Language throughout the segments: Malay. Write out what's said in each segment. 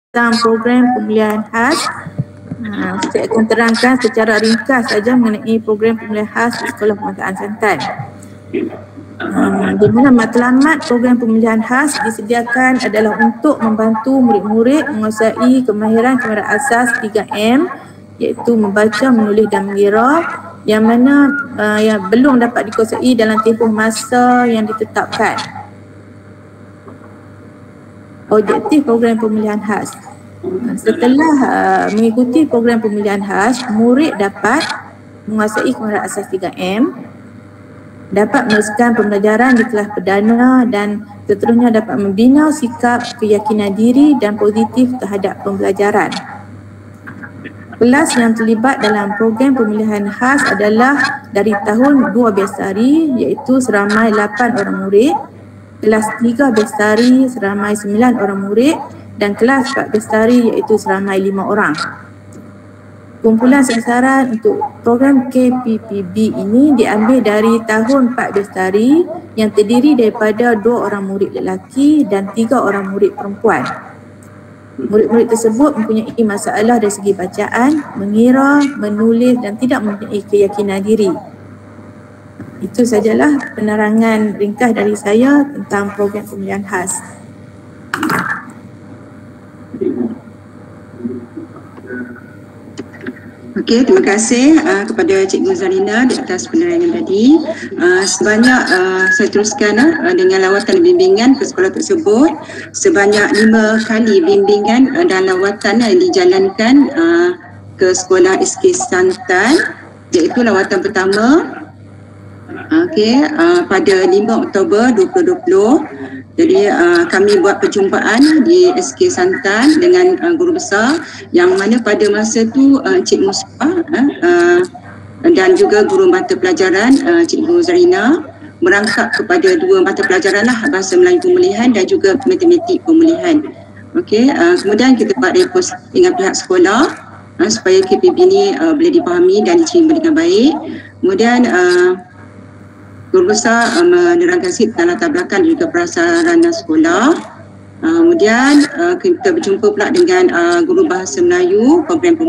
tentang program pemulihan khas. Saya akan terangkan secara ringkas saja mengenai program pemulihan khas di Sekolah Pemanfaatan Santan. Di mana matlamat program pemulihan khas disediakan adalah untuk membantu murid-murid menguasai kemahiran asas 3M, iaitu membaca, menulis dan mengira, yang mana yang belum dapat dikuasai dalam tempoh masa yang ditetapkan. Objektif program pemulihan khas. Setelah mengikuti program pemulihan khas, murid dapat menguasai kemahiran asas 3M, dapat meneruskan pembelajaran di kelas perdana dan seterusnya dapat membina sikap keyakinan diri dan positif terhadap pembelajaran. Kelas yang terlibat dalam program pemulihan khas adalah dari tahun 2 Bestari, iaitu seramai 8 orang murid, kelas 3 Bestari seramai 9 orang murid dan kelas 4 Bestari iaitu seramai 5 orang. Kumpulan sasaran untuk program KPPB ini diambil dari tahun 4 Bestari yang terdiri daripada 2 orang murid lelaki dan 3 orang murid perempuan. Murid-murid tersebut mempunyai masalah dari segi bacaan, mengira, menulis dan tidak mempunyai keyakinan diri. Itu sajalah penerangan ringkas dari saya tentang program pemulihan khas. Okey, terima kasih kepada Cikgu Zarina di atas penerangan tadi. Sebanyak saya teruskan dengan lawatan bimbingan ke sekolah tersebut. Sebanyak 5 kali bimbingan dan lawatan yang dijalankan ke sekolah SK Santan, iaitu lawatan pertama pada 5 Oktober 2020. Jadi kami buat perjumpaan di SK Santan dengan guru besar, yang mana pada masa tu Cik Musbah dan juga guru mata pelajaran Cikgu Zarina merangkap kepada 2 mata pelajaran lah, Bahasa Melayu Pemulihan dan juga Matematik Pemulihan. Okey, kemudian kita buat repos dengan pihak sekolah supaya KPP ini boleh dipahami dan diterima dengan baik. Kemudian guru besar menerangkan sikap dan latar belakang juga prasarana sekolah. Kemudian kita berjumpa pula dengan guru bahasa Melayu program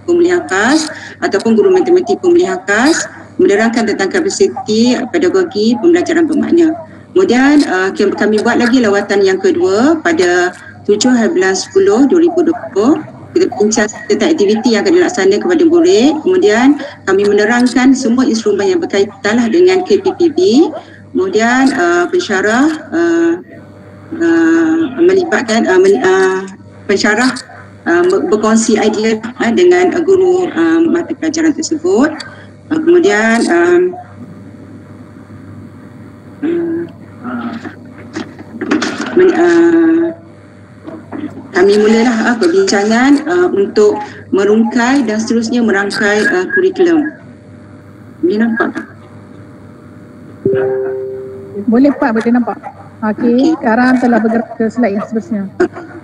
pemulihan khas ataupun guru matematik pemulihan khas, menerangkan tentang kapasiti pedagogi pembelajaran bermakna. Kemudian kami buat lagi lawatan yang kedua pada 7/10/2020. Kita bincang tentang aktiviti yang akan dilaksanakan kepada murid. Kemudian kami menerangkan semua instrumen yang berkaitan dengan KPPB. Kemudian pensyarah melibatkan pensyarah berkongsi idea dengan guru mata pelajaran tersebut. Kemudian kami mulalah perbincangan untuk merungkai dan seterusnya merangkai kurikulum. Boleh nampak tak? Boleh Pak, boleh nampak. Okey, sekarang telah bergerak ke slide yang seterusnya.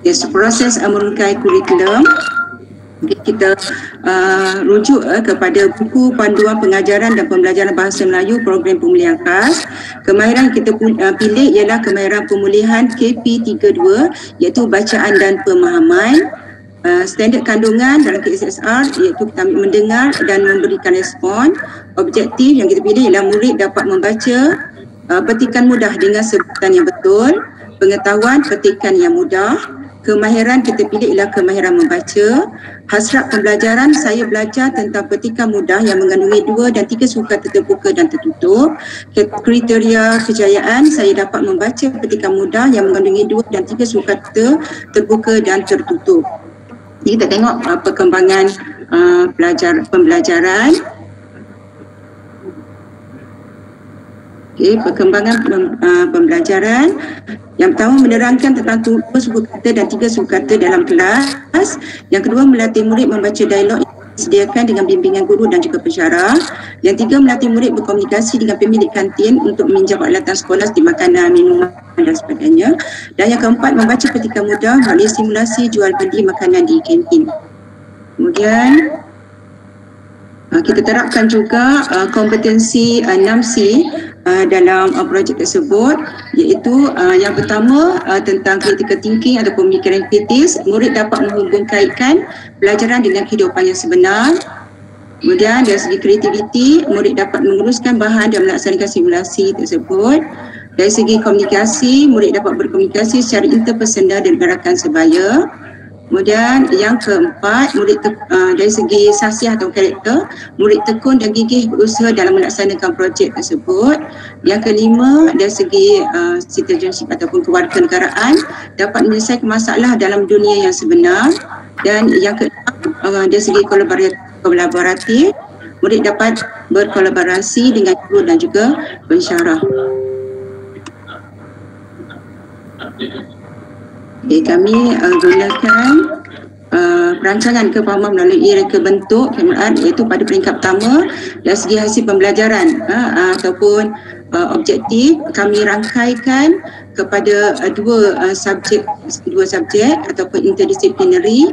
Yes, proses merungkai kurikulum. Kita rujuk kepada buku panduan pengajaran dan pembelajaran bahasa Melayu program pemulihan khas. Kemahiran kita pilih ialah kemahiran pemulihan KP32, iaitu bacaan dan pemahaman. Standard kandungan dalam KSSR iaitu kita mendengar dan memberikan respon. Objektif yang kita pilih ialah murid dapat membaca petikan mudah dengan sebutan yang betul. Pengetahuan petikan yang mudah. Kemahiran kita pilih ialah kemahiran membaca. Hasrat pembelajaran, saya belajar tentang petikan mudah yang mengandungi 2 dan 3 sukata terbuka dan tertutup. Kriteria kejayaan, saya dapat membaca petikan mudah yang mengandungi 2 dan 3 sukata terbuka dan tertutup. Jadi kita tengok perkembangan pembelajaran. Perkembangan pembelajaran. Yang pertama, menerangkan tentang 2 suku kata dan 3 suku kata dalam kelas. Yang kedua, melatih murid membaca dialog yang disediakan dengan bimbingan guru dan juga pensyarah. Yang tiga, melatih murid berkomunikasi dengan pemilik kantin untuk meminjam peralatan sekolah seperti makanan, minuman dan sebagainya. Dan yang keempat, membaca petikan mudah melalui simulasi jual beli makanan di kantin. Kemudian Kita terapkan juga kompetensi 6C dalam projek tersebut, iaitu yang pertama tentang critical thinking atau pemikiran kritis. Murid dapat menghubungkaitkan pelajaran dengan kehidupan yang sebenar. Kemudian dari segi kreativiti, murid dapat menguruskan bahan dan melaksanakan simulasi tersebut. Dari segi komunikasi, murid dapat berkomunikasi secara interpersonal dan gerakan sebaya. Kemudian yang keempat, dari segi sasiah atau karakter, murid tekun dan gigih berusaha dalam melaksanakan projek tersebut. Yang kelima, dari segi citizenship ataupun kewarganegaraan, dapat menyelesaikan masalah dalam dunia yang sebenar. Dan yang keenam, dari segi kolaboratif, murid dapat berkolaborasi dengan guru dan juga pensyarah. Kami gunakan perancangan kefahaman melalui reka bentuk KMR, iaitu pada peringkat pertama dari segi hasil pembelajaran ataupun objektif, kami rangkaikan kepada dua subjek ataupun interdisciplinary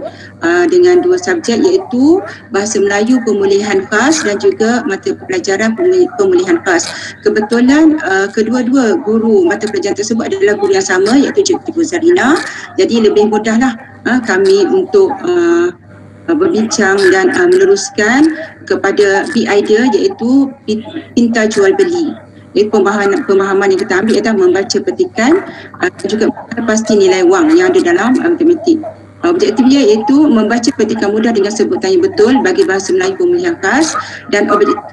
dengan dua subjek, iaitu Bahasa Melayu Pemulihan Khas dan juga mata pelajaran pemulihan khas. Kebetulan kedua-dua guru mata pelajaran tersebut adalah guru yang sama, iaitu Cikgu Zarina. Jadi lebih mudahlah kami untuk berbincang dan meneruskan kepada idea, iaitu pintar jual beli. Jadi pemahaman yang kita ambil adalah membaca petikan juga pasti nilai wang yang ada dalam matematik. Objektifnya iaitu membaca petikan mudah dengan sebutan yang betul bagi Bahasa Melayu Pemulihan Khas, dan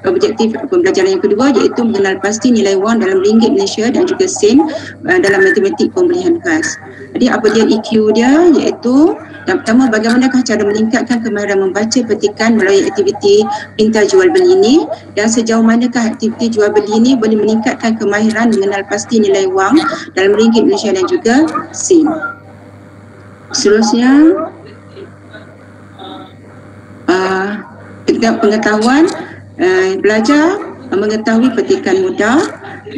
objektif pembelajaran yang kedua iaitu mengenal pasti nilai wang dalam ringgit Malaysia dan juga sen dalam matematik pemulihan khas. Jadi apa dia EQ dia, iaitu yang pertama, bagaimanakah cara meningkatkan kemahiran membaca petikan melalui aktiviti pintar jual beli ini, dan sejauh manakah aktiviti jual beli ini boleh meningkatkan kemahiran mengenal pasti nilai wang dalam ringgit Malaysia dan juga sen. Seterusnya, pengetahuan, belajar mengetahui petikan mudah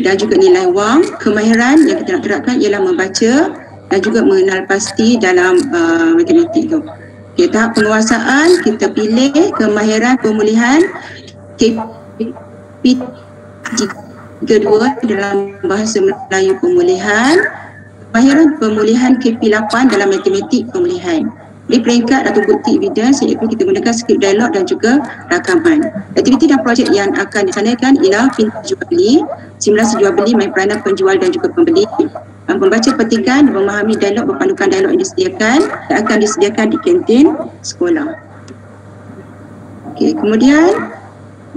dan juga nilai wang. Kemahiran yang kita nak terapkan ialah membaca dan juga mengenal pasti dalam matematik itu. Tahap penguasaan, kita pilih kemahiran pemulihan KP 32 dalam Bahasa Melayu Pemulihan, kemahiran pemulihan KP8 dalam matematik pemulihan. Di peringkat atau bukti evidence, iaitu kita gunakan skrip dialog dan juga rakaman. Aktiviti dan projek yang akan dilaksanakan ialah pintar jual beli, simulasi jual beli, main peranan penjual dan juga pembeli, membaca petikan, memahami dialog, berpandukan dialog yang disediakan dan akan disediakan di kantin sekolah. Okey, kemudian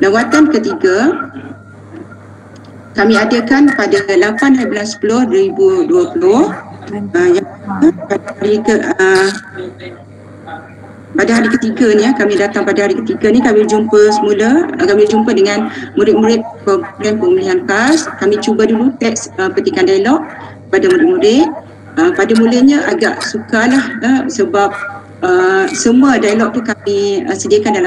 lawatan ketiga kami adakan pada 8 bulan 10 2020. Pada hari ketiga ni, kami datang pada hari ketiga ni, kami jumpa dengan murid-murid program pemulihan khas. Kami cuba dulu teks petikan dialog pada murid-murid. Pada mulanya agak sukarlah sebab semua dialog tu kami sediakan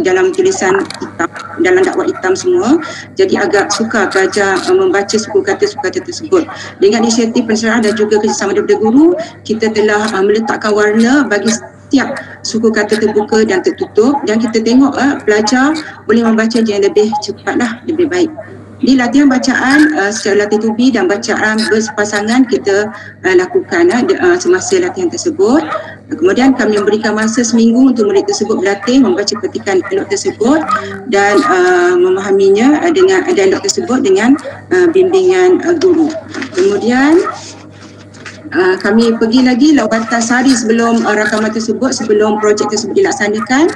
dalam tulisan hitam, dalam dakwah hitam semua. Jadi agak sukar belajar membaca suku kata tersebut. Dengan inisiatif pensyarah dan juga kerjasama daripada guru, kita telah meletakkan warna bagi setiap suku kata terbuka dan tertutup, dan kita tengok pelajar boleh membaca yang lebih cepatlah, lebih baik. Di latihan bacaan secara latih tubi dan bacaan berpasangan kita lakukan semasa latihan tersebut. Kemudian kami memberikan masa seminggu untuk murid tersebut berlatih membaca petikan dialog tersebut dan memahaminya dengan dialog tersebut dengan bimbingan guru. Kemudian kami pergi lagi lawatan sehari sebelum rakaman tersebut, sebelum projek tersebut dilaksanakan.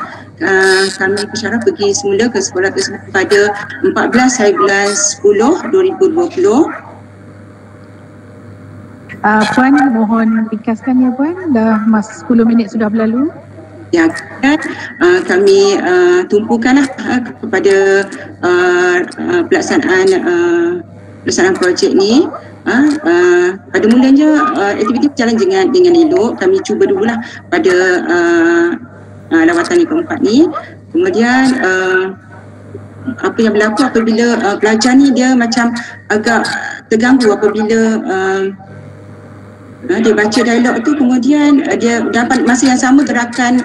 Kami pensyarah pergi semula ke sekolah tersebut pada 14 hari bulan 10 2020. Puan, mohon ringkaskan ya Puan, dah 10 minit sudah berlalu. Ya, kami tumpukanlah kepada pelaksanaan projek ni. Pada mulanya aktiviti berjalan dengan elok. Kami cuba dululah pada lawatan yang keempat ni. Kemudian apa yang berlaku apabila pelajar ni dia macam agak terganggu apabila Dia baca dialog tu, kemudian dia dapat masa yang sama gerakan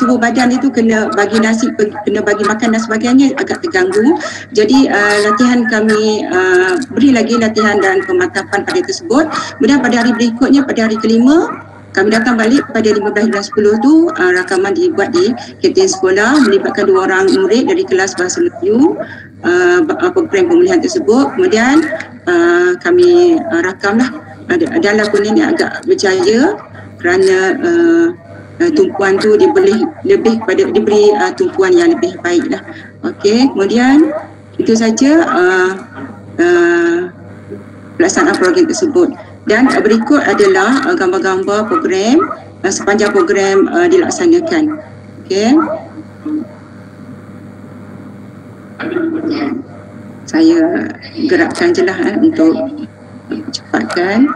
tubuh badan itu kena bagi nasi, kena bagi makan dan sebagainya agak terganggu. Jadi latihan kami beri lagi latihan dan pemantapan pada tersebut. Kemudian pada hari berikutnya, pada hari kelima, kami datang balik pada 15.10 tu, rakaman dibuat di kantin sekolah melibatkan 2 orang murid dari kelas Bahasa Melayu, program pemulihan tersebut. Kemudian kami rakamlah. Dan lakonan ni agak berjaya kerana tumpuan tu diberi tumpuan yang lebih baik lah. Okey, kemudian itu saja pelaksanaan program tersebut. Dan berikut adalah gambar-gambar program sepanjang program dilaksanakan. Okey. Saya gerakkan je lah untuk cepatkan.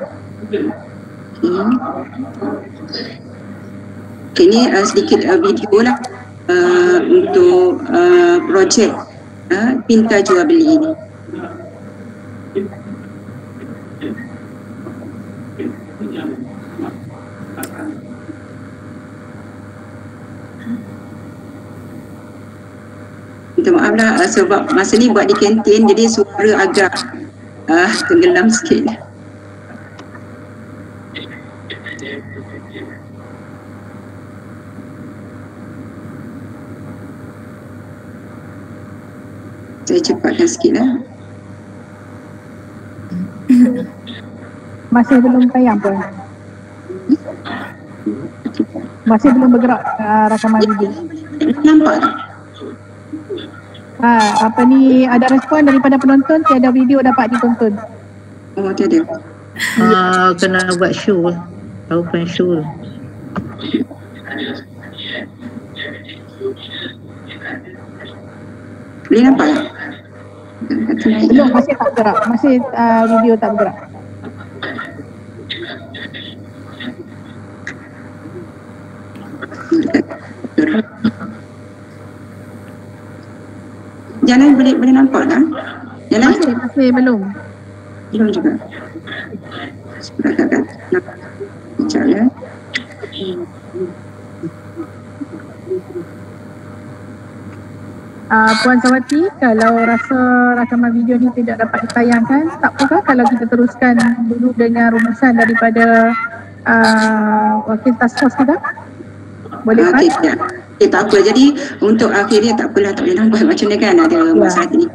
Okay, ini sedikit video lah untuk projek pintar jual beli ini. Minta maaf lah sebab masa ni buat di kantin, jadi suara agak tenggelam sikit. Saya cepatkan sikit lah. Masih belum tayang pun. Masih belum bergerak rakaman video. Nampak tak? Apa ni, ada respon daripada penonton tiada video dapat ditonton. Oh, tiada. Kena buat show lah. Open show lah. Boleh nampak tak? Belum, masih tak bergerak. Masih video tak bergerak. Jalan boleh nampak tak? Jalan? Masih belum. Belum juga. Sebentar kat sekejap ya. Puan Sawati, kalau rasa rakaman video ni tidak dapat ditayangkan, tak apa kalau kita teruskan dulu dengan rumusan daripada wakil task force kita? Boleh kan? Tak apa. Jadi untuk akhirnya tak apalah, tak boleh nampak macam ni kan, ada masalah teknik.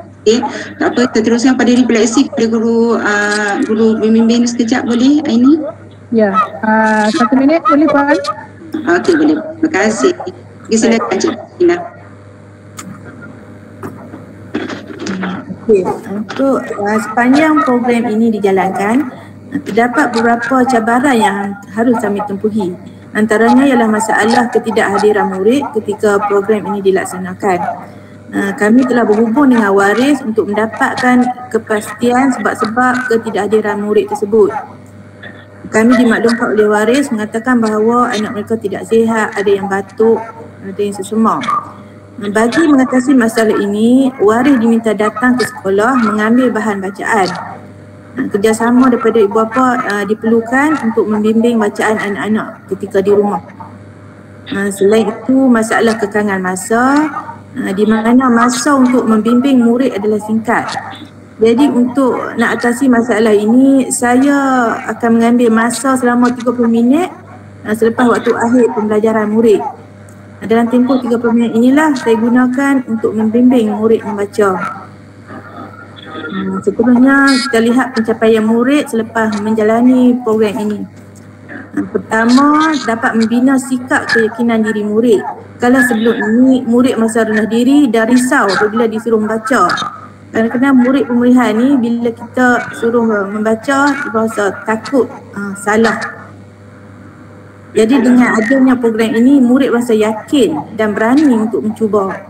Tak apa, teruskan pada refleksi kepada guru bimbing sekejap boleh Aini? Ya, 1 minit boleh Puan? Okey, boleh. Terima kasih. Silakan Cik Ina. Okey, untuk sepanjang program ini dijalankan, terdapat beberapa cabaran yang harus kami tempuhi. Antaranya ialah masalah ketidakhadiran murid ketika program ini dilaksanakan. Kami telah berhubung dengan waris untuk mendapatkan kepastian sebab-sebab ketidakhadiran murid tersebut. Kami dimaklumkan oleh waris mengatakan bahawa anak mereka tidak sihat, ada yang batuk, ada yang sesema. Bagi mengatasi masalah ini, waris diminta datang ke sekolah mengambil bahan bacaan. Kerjasama daripada ibu bapa diperlukan untuk membimbing bacaan anak-anak ketika di rumah. Selain itu, masalah kekangan masa, di mana masa untuk membimbing murid adalah singkat. Jadi untuk nak atasi masalah ini, saya akan mengambil masa selama 30 minit selepas waktu akhir pembelajaran murid. Dalam tempoh 30 minit inilah saya gunakan untuk membimbing murid membaca. Seterusnya kita lihat pencapaian murid selepas menjalani program ini. Pertama, dapat membina sikap keyakinan diri murid. Kalau sebelum ini murid masa rendah diri dan risau apabila disuruh membaca. Kadang-kadang murid pemulihan ni bila kita suruh membaca, dia rasa takut salah. Jadi dengan adanya program ini, murid rasa yakin dan berani untuk mencuba.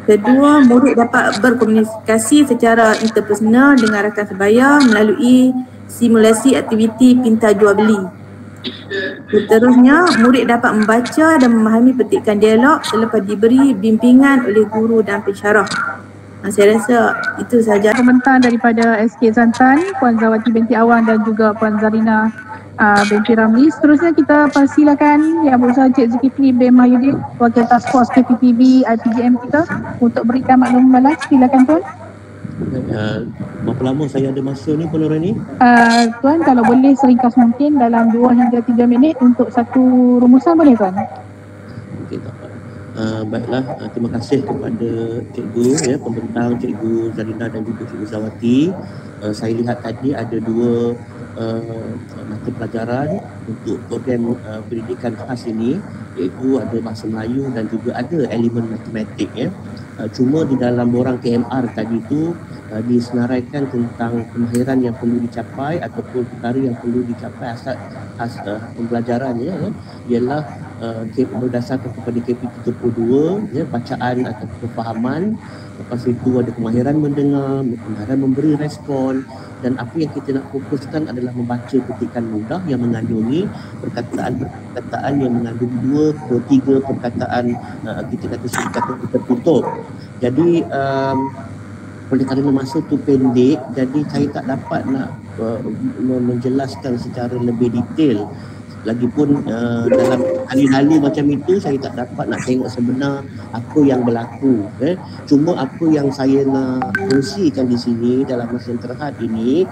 Kedua, murid dapat berkomunikasi secara interpersonal dengan rakan sebaya melalui simulasi aktiviti pintar jual beli. Seterusnya, murid dapat membaca dan memahami petikan dialog selepas diberi bimbingan oleh guru dan pensyarah. Saya rasa itu sahaja. Komentar daripada SK Santan, Puan Zawati binti Awan dan juga Puan Zarina binti Ramli. Seterusnya kita persilakan Yang Berusaha Encik Zulkifli bin Mahyudin, Wakil Task Force KPPB IPGM kita untuk berikan maklum balas. Silakan Tuan. Berapa lama saya ada masa ni Puan Nurani? Tuan, kalau boleh seringkas mungkin dalam 2 hingga 3 minit untuk satu rumusan boleh Tuan? Okey, tak apa. Baiklah, terima kasih kepada cikgu ya, pembentang Cikgu Zarina dan juga Cikgu Zawati. Saya lihat tadi ada 2 mata pelajaran untuk program pendidikan khas ini, iaitu ada bahasa Melayu dan juga ada elemen matematik ya. Cuma di dalam borang KMR tadi itu disenaraikan tentang kemahiran yang perlu dicapai ataupun perkara yang perlu dicapai asas pembelajarannya ya, ialah berdasarkan kepada KP 32 ya, bacaan atau kefahaman. Lepas itu ada kemahiran mendengar, kemahiran memberi respon, dan apa yang kita nak fokuskan adalah membaca ketikan mudah yang mengandungi perkataan yang mengandung 2 ke 3 perkataan kita kata tertutup. Jadi oleh kerana masa tu pendek, jadi saya tak dapat nak menjelaskan secara lebih detail. Lagipun dalam hal-hal macam itu saya tak dapat nak tengok sebenar apa yang berlaku. Cuma apa yang saya nak kongsikan di sini dalam masa yang terhad ini,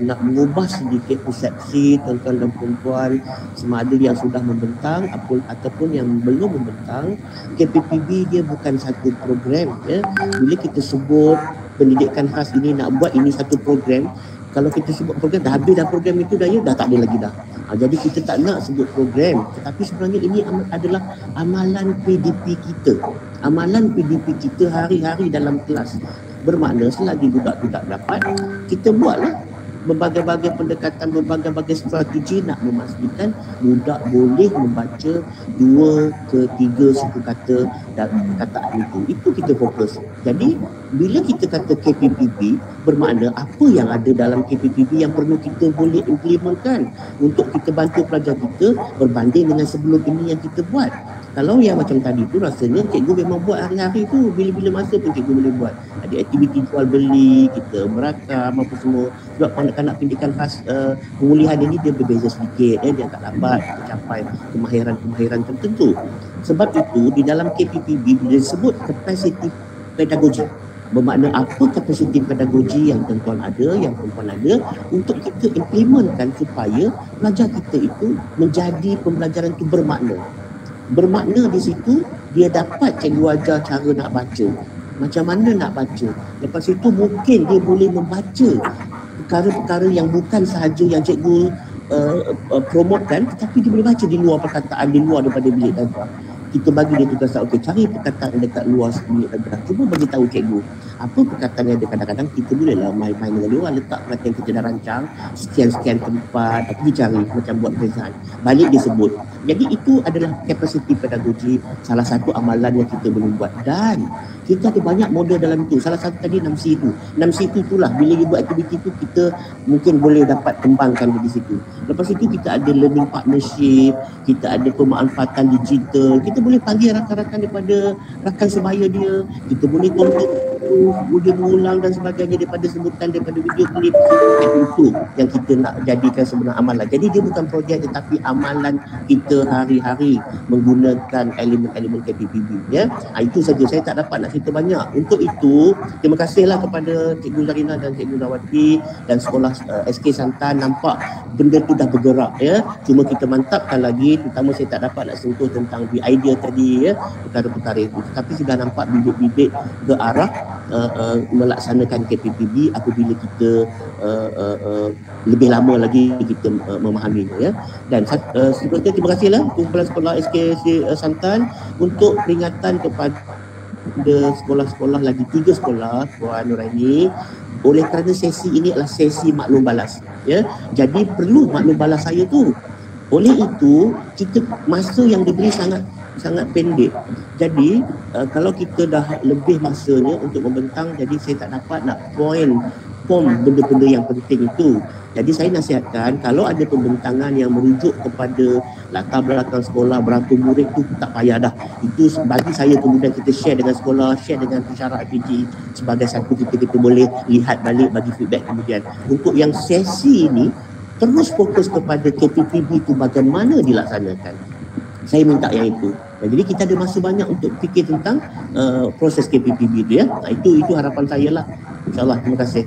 nak mengubah sedikit persepsi tuan-tuan dan puan-puan sama ada yang sudah membentang ataupun yang belum membentang. KPPB dia bukan satu program ya. Bila kita sebut pendidikan khas ini nak buat ini satu program, kalau kita sebut program dah habis dah, program itu dah tak ada lagi dah. Jadi kita tak nak sebut program, tetapi sebenarnya ini adalah amalan PDP kita. Amalan PDP kita hari-hari dalam kelas. Bermakna selagi budak-budak dapat, kita buatlah berbagai-bagai pendekatan, berbagai-bagai strategi nak memastikan budak boleh membaca 2 ke 3 suku kata dalam perkataan itu. Itu kita fokus. Jadi bila kita kata KPPB, bermakna apa yang ada dalam KPPB yang perlu kita boleh implementkan untuk kita bantu pelajar kita berbanding dengan sebelum ini yang kita buat. Kalau yang macam tadi tu rasanya cikgu memang buat hari-hari tu, bila-bila masa pun cikgu boleh buat. Ada aktiviti jual beli, kita merakam apa semua. Sebab kanak-kanak pendidikan khas pemulihan ini dia berbeza sedikit, dia tak dapat mencapai kemahiran-kemahiran tertentu. Sebab itu di dalam KPPB bila disebut capacity pedagogi, bermakna apa kapasiti pedagogi yang tuan-tuan ada, yang perempuan ada, untuk kita implementkan supaya pelajar kita itu menjadi pembelajaran itu bermakna. Bermakna di situ dia dapat cikgu ajar cara nak baca, macam mana nak baca. Lepas itu mungkin dia boleh membaca perkara-perkara yang bukan sahaja yang cikgu promotekan, tetapi dia boleh baca di luar perkataan, di luar daripada bilik darjah. Kita bagi dia tugas, okey, cari perkataan dekat luar bilik darjah. Cuba bagi tahu cikgu apa perkataan yang ada. Kadang-kadang kita bolehlah main-main dengan dia orang, letak perkataan kita dah rancang sekian-sekian tempat, tapi dia cari macam buat present, balik dia sebut. Jadi itu adalah kapasiti pedagogi, salah satu amalan yang kita boleh buat. Dan kita ada banyak model dalam itu. Salah satu tadi 6C itu. 6C itu itulah, bila dia buat aktiviti itu kita mungkin boleh dapat kembangkan di situ. Lepas itu kita ada learning partnership, kita ada pemanfaatan digital, kita boleh panggil rakan-rakan daripada rakan sebaya dia, kita boleh tonton dia mengulang dan sebagainya daripada sebutan, daripada video klip. Itu yang kita nak jadikan sebenar amalan. Jadi dia bukan projek tetapi amalan kita hari-hari menggunakan elemen-elemen KPPB ya. Itu saja, saya tak dapat nak cerita banyak. Untuk itu terima kasihlah kepada Cikgu Zarina dan Cikgu Zawati dan sekolah SK Santan. Nampak benda tu dah bergerak ya. Cuma kita mantapkan lagi, terutama saya tak dapat nak sentuh tentang idea tadi ya, perkara-perkara itu. Tapi sudah nampak bibit-bibit ke arah melaksanakan KPPB apabila kita lebih lama lagi kita memahaminya ya. Dan sebenarnya terima kasihlah kumpulan sekolah SK Santan untuk peringatan kepada sekolah-sekolah lagi 3 sekolah Puan Nuraini. Oleh kerana sesi ini adalah sesi maklum balas ya. Jadi perlu maklum balas saya tu. Oleh itu kita masa yang diberi sangat pendek. Jadi kalau kita dah lebih masanya untuk membentang, jadi saya tak dapat nak point inform benda-benda yang penting itu. Jadi saya nasihatkan kalau ada pembentangan yang merujuk kepada latar belakang sekolah, berapa murid tu tak payah dah. Itu bagi saya kemudian kita share dengan sekolah, share dengan pensyarah RPG sebagai satu kita boleh lihat balik bagi feedback kemudian. Untuk yang sesi ini terus fokus kepada KPPB itu bagaimana dilaksanakan. Saya minta yang itu. Jadi kita ada masa banyak untuk fikir tentang proses KPPB itu ya. Itu harapan saya lah. InsyaAllah. Terima kasih.